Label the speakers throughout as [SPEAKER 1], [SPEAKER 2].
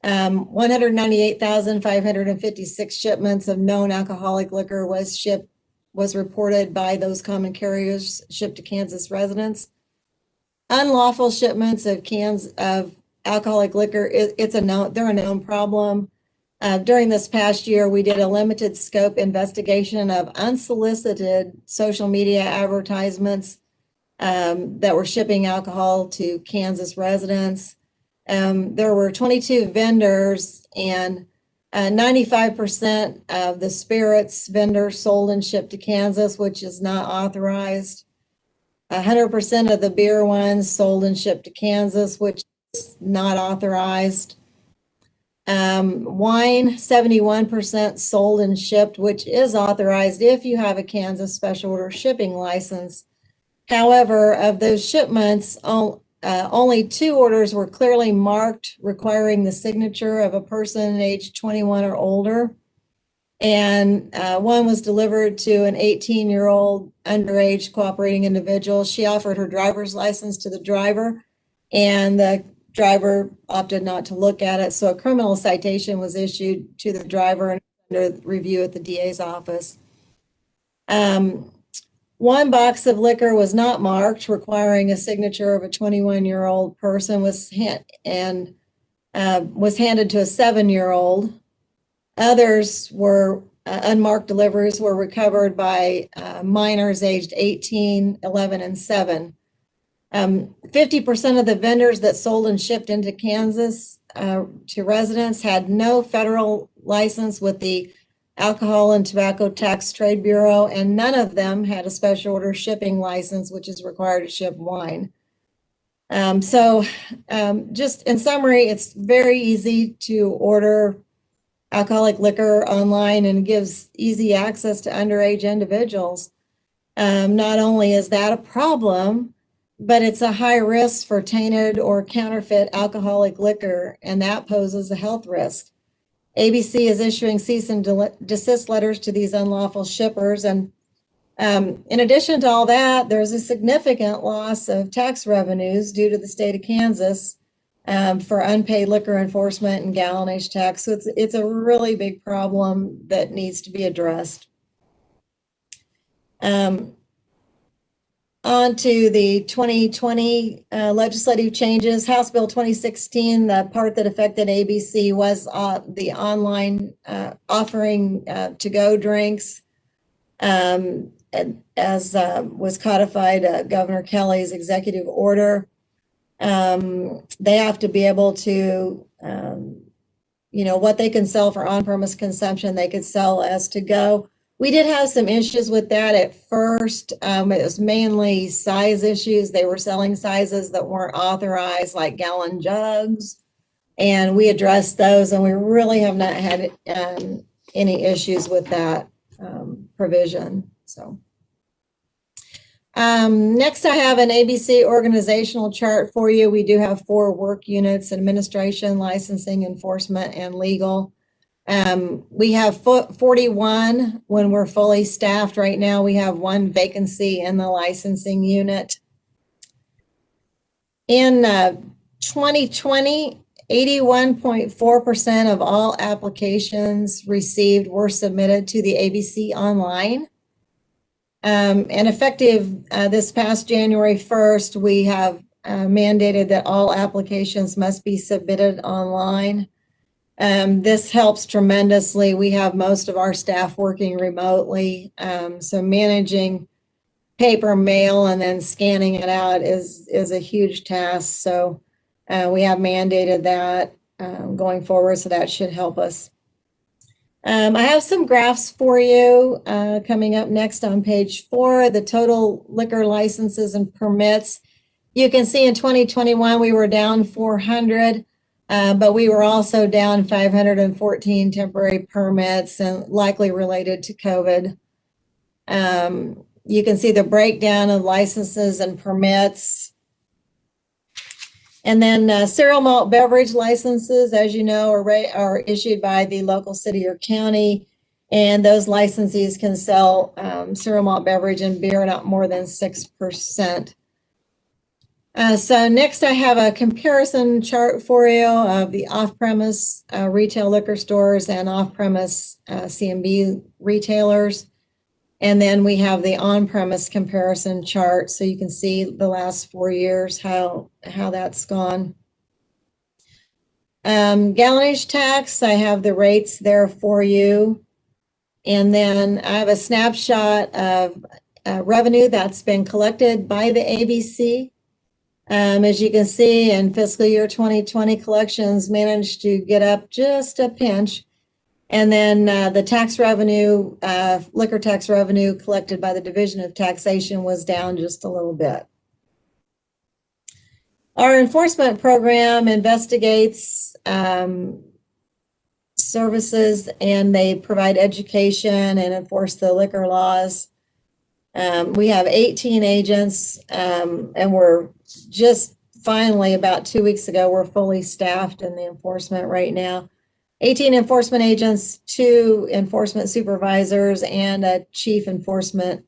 [SPEAKER 1] 198,556 shipments of known alcoholic liquor was reported by those common carriers shipped to Kansas residents. Unlawful shipments of cans of alcoholic liquor, they're a known problem. During this past year, we did a limited scope investigation of unsolicited social media advertisements that were shipping alcohol to Kansas residents. There were 22 vendors, and 95% of the spirits vendors sold and shipped to Kansas, which is not authorized. 100% of the beer ones sold and shipped to Kansas, which is not authorized. Wine, 71% sold and shipped, which is authorized if you have a Kansas special order shipping license. However, of those shipments, only 2 orders were clearly marked, requiring the signature of a person aged 21 or older. And one was delivered to an 18-year-old underage cooperating individual. She offered her driver's license to the driver, and the driver opted not to look at it. So a criminal citation was issued to the driver and under review at the DA's office. 1 box of liquor was not marked, requiring a signature of a 21-year-old person, was handed to a 7-year-old. Others were unmarked deliveries were recovered by minors aged 18, 11, and 7. 50% of the vendors that sold and shipped into Kansas to residents had no federal license with the Alcohol and Tobacco Tax Trade Bureau, and none of them had a special order shipping license, which is required to ship wine. Just in summary, it's very easy to order alcoholic liquor online and gives easy access to underage individuals. Not only is that a problem, but it's a high risk for tainted or counterfeit alcoholic liquor, and that poses a health risk. ABC is issuing cease and desist letters to these unlawful shippers. And in addition to all that, there's a significant loss of tax revenues due to the state of Kansas for unpaid liquor enforcement and gallonage tax. So it's a really big problem that needs to be addressed. On to the 2020 legislative changes. House Bill 2016, the part that affected ABC was the online offering to-go drinks, as was codified Governor Kelly's executive order. They have to be able to, what they can sell for on-premise consumption, they could sell as to-go. We did have some issues with that at first. It was mainly size issues. They were selling sizes that weren't authorized, like gallon jugs, and we addressed those, and we really have not had any issues with that provision. So next, I have an ABC organizational chart for you. We do have 4 work units: administration, licensing, enforcement, and legal. We have 41 when we're fully staffed. Right now, we have 1 vacancy in the licensing unit. In 2020, 81.4% of all applications received were submitted to the ABC online. And effective this past January 1st, we have mandated that all applications must be submitted online. This helps tremendously. We have most of our staff working remotely, so managing paper mail and then scanning it out is a huge task. So we have mandated that going forward, so that should help us. I have some graphs for you coming up next on page 4, the total liquor licenses and permits. You can see in 2021 we were down 400. But we were also down 514 temporary permits, and likely related to COVID. You can see the breakdown of licenses and permits. And then cereal malt beverage licenses, as you know, are issued by the local city or county, and those licensees can sell cereal malt beverage and beer not more than 6%. So next I have a comparison chart for you of the off-premise retail liquor stores and off-premise CMB retailers. And then we have the on-premise comparison chart, so you can see the last 4 years, how that's gone. Gallonage tax, I have the rates there for you. And then I have a snapshot of revenue that's been collected by the ABC. As you can see, in fiscal year 2020, collections managed to get up just a pinch. And then the tax revenue, liquor tax revenue collected by the Division of Taxation was down just a little bit. Our enforcement program investigates services, and they provide education and enforce the liquor laws. We have 18 agents, and we're just finally, about 2 weeks ago, we're fully staffed in the enforcement right now. 18 enforcement agents, 2 enforcement supervisors, and a chief enforcement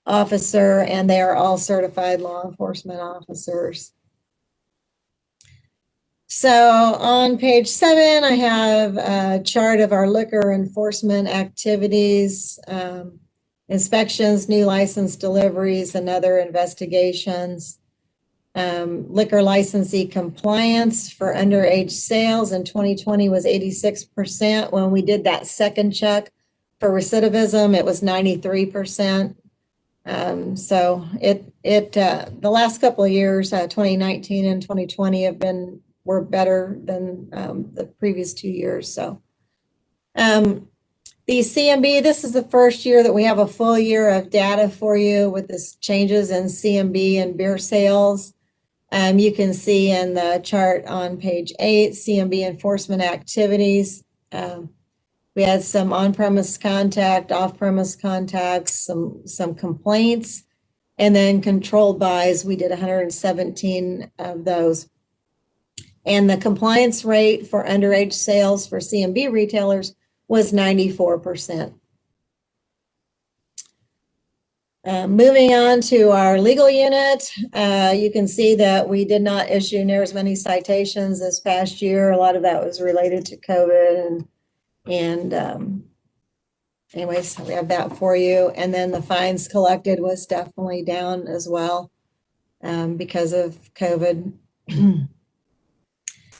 [SPEAKER 1] officer, and they are all certified law enforcement officers. So on page 7, I have a chart of our liquor enforcement activities, inspections, new license deliveries, and other investigations. Liquor licensee compliance for underage sales in 2020 was 86%. When we did that second check for recidivism, it was 93%. So the last couple of years, 2019 and 2020 were better than the previous 2 years. So the CMB, this is the first year that we have a full year of data for you with this changes in CMB and beer sales. You can see in the chart on page 8, CMB enforcement activities. We had some on-premise contact, off-premise contacts, some complaints, and then controlled buys. We did 117 of those. And the compliance rate for underage sales for CMB retailers was 94%. Moving on to our legal unit, you can see that we did not issue near as many citations this past year. A lot of that was related to COVID, and anyways, we have that for you. And then the fines collected was definitely down as well because of COVID.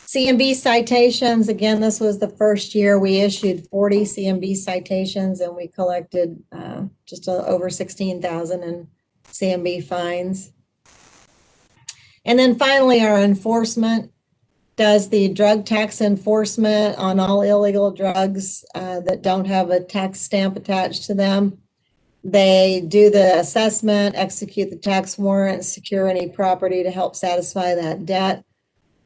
[SPEAKER 1] CMB citations, again, this was the first year we issued 40 CMB citations, and we collected just over 16,000 in CMB fines. And then finally, our enforcement does the drug tax enforcement on all illegal drugs that don't have a tax stamp attached to them. They do the assessment, execute the tax warrant, secure any property to help satisfy that debt.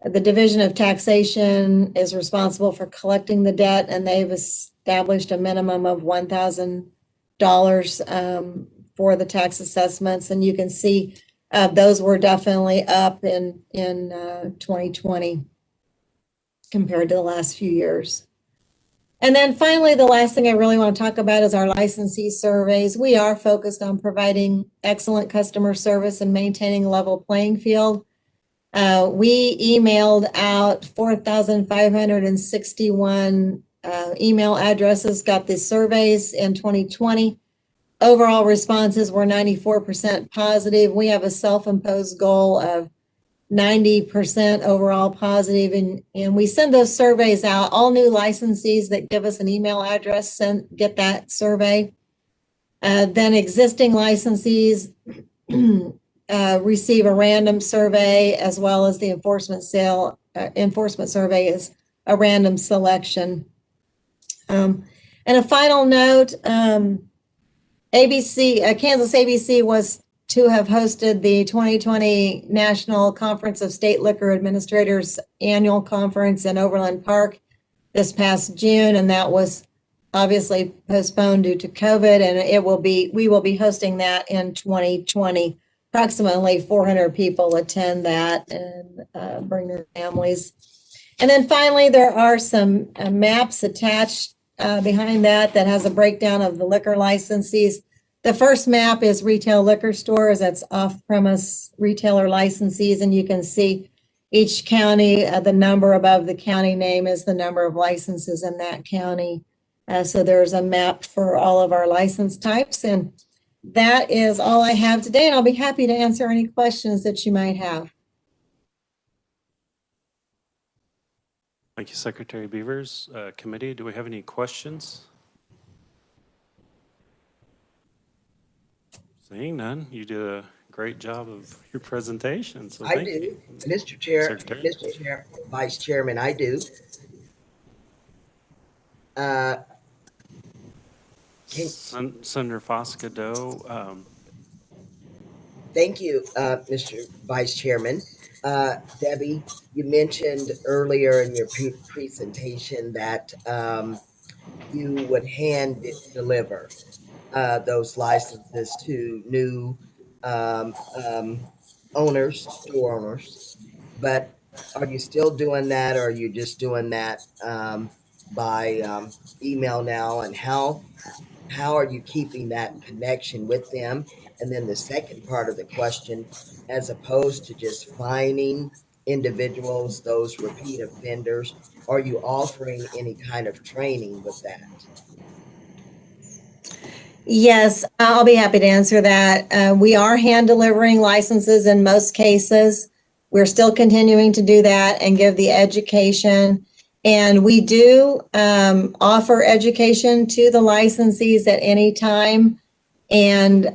[SPEAKER 1] The Division of Taxation is responsible for collecting the debt, and they've established a minimum of $1,000 for the tax assessments. And you can see those were definitely up in 2020 compared to the last few years. And then finally, the last thing I really want to talk about is our licensee surveys. We are focused on providing excellent customer service and maintaining a level playing field. We emailed out 4,561 email addresses, got the surveys in 2020. Overall responses were 94% positive. We have a self-imposed goal of 90% overall positive, and we send those surveys out. All new licensees that give us an email address get that survey. Then existing licensees receive a random survey, as well as the enforcement survey is a random selection. And a final note, Kansas ABC was to have hosted the 2020 National Conference of State Liquor Administrators annual conference in Overland Park this past June, and that was obviously postponed due to COVID, and we will be hosting that in 2020. Approximately 400 people attend that and bring their families. And then finally, there are some maps attached behind that has a breakdown of the liquor licensees. The first map is retail liquor stores. That's off-premise retailer licensees, and you can see each county, the number above the county name is the number of licenses in that county. So there's a map for all of our license types, and that is all I have today, and I'll be happy to answer any questions that you might have.
[SPEAKER 2] Thank you, Secretary Beavers. Committee, do we have any questions? Seeing none, you did a great job of your presentation, so thank you.
[SPEAKER 3] Mr. Chair,
[SPEAKER 2] Secretary.
[SPEAKER 3] Mr. Chair, Vice Chairman, I do.
[SPEAKER 2] Senator Fosca-Doe.
[SPEAKER 3] Thank you, Mr. Vice Chairman. Debbie, you mentioned earlier in your presentation that you would hand deliver those licenses to new owners, store owners. But are you still doing that, or are you just doing that by email now? And how are you keeping that connection with them? And then the second part of the question, as opposed to just fining individuals, those repeat offenders, are you offering any kind of training with that?
[SPEAKER 1] Yes, I'll be happy to answer that. We are hand delivering licenses in most cases. We're still continuing to do that and give the education. And we do offer education to the licensees at any time. And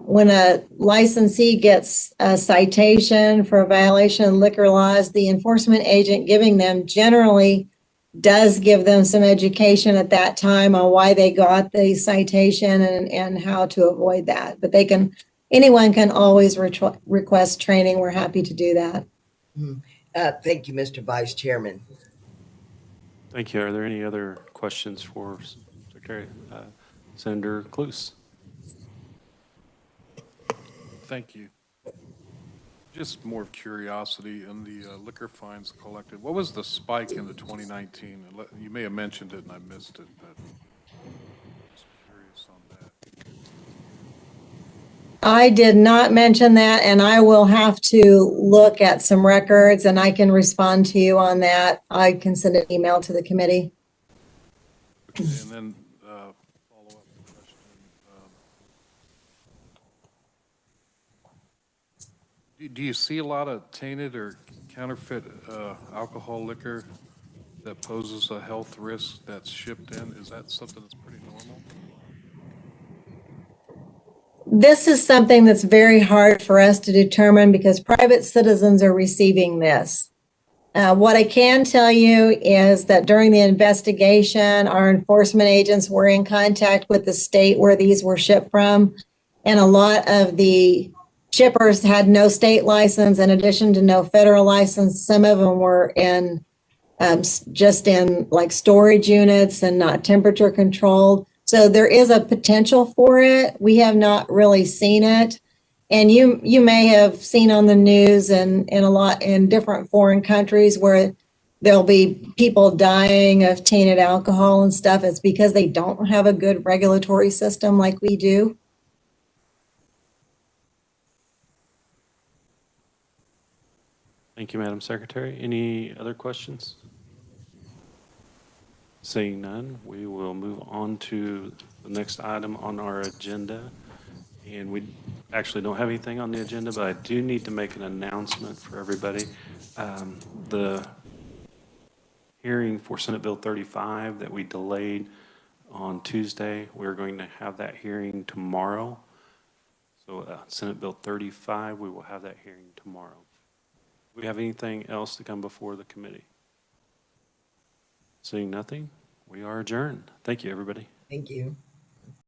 [SPEAKER 1] when a licensee gets a citation for a violation of liquor laws, the enforcement agent giving them generally does give them some education at that time on why they got the citation and how to avoid that. But anyone can always request training. We're happy to do that.
[SPEAKER 3] Thank you, Mr. Vice Chairman.
[SPEAKER 2] Thank you. Are there any other questions for Secretary Senator Cluse?
[SPEAKER 4] Thank you. Just more of curiosity in the liquor fines collected. What was the spike in the 2019? You may have mentioned it and I missed it, but just curious on that.
[SPEAKER 1] I did not mention that, and I will have to look at some records and I can respond to you on that. I can send an email to the committee.
[SPEAKER 4] Okay, and then follow-up question. Do you see a lot of tainted or counterfeit alcohol liquor that poses a health risk that's shipped in? Is that something that's pretty normal?
[SPEAKER 1] This is something that's very hard for us to determine because private citizens are receiving this. What I can tell you is that during the investigation, our enforcement agents were in contact with the state where these were shipped from, and a lot of the shippers had no state license in addition to no federal license. Some of them were in just in like storage units and not temperature controlled. So there is a potential for it. We have not really seen it. And you may have seen on the news and in a lot in different foreign countries where there'll be people dying of tainted alcohol and stuff. It's because they don't have a good regulatory system like we do.
[SPEAKER 2] Thank you, Madam Secretary. Any other questions? Seeing none, we will move on to the next item on our agenda. And we actually don't have anything on the agenda, but I do need to make an announcement for everybody. The hearing for Senate Bill 35 that we delayed on Tuesday, we're going to have that hearing tomorrow. So Senate Bill 35, we will have that hearing tomorrow. Do we have anything else to come before the committee? Seeing nothing, we are adjourned. Thank you, everybody.
[SPEAKER 3] Thank you.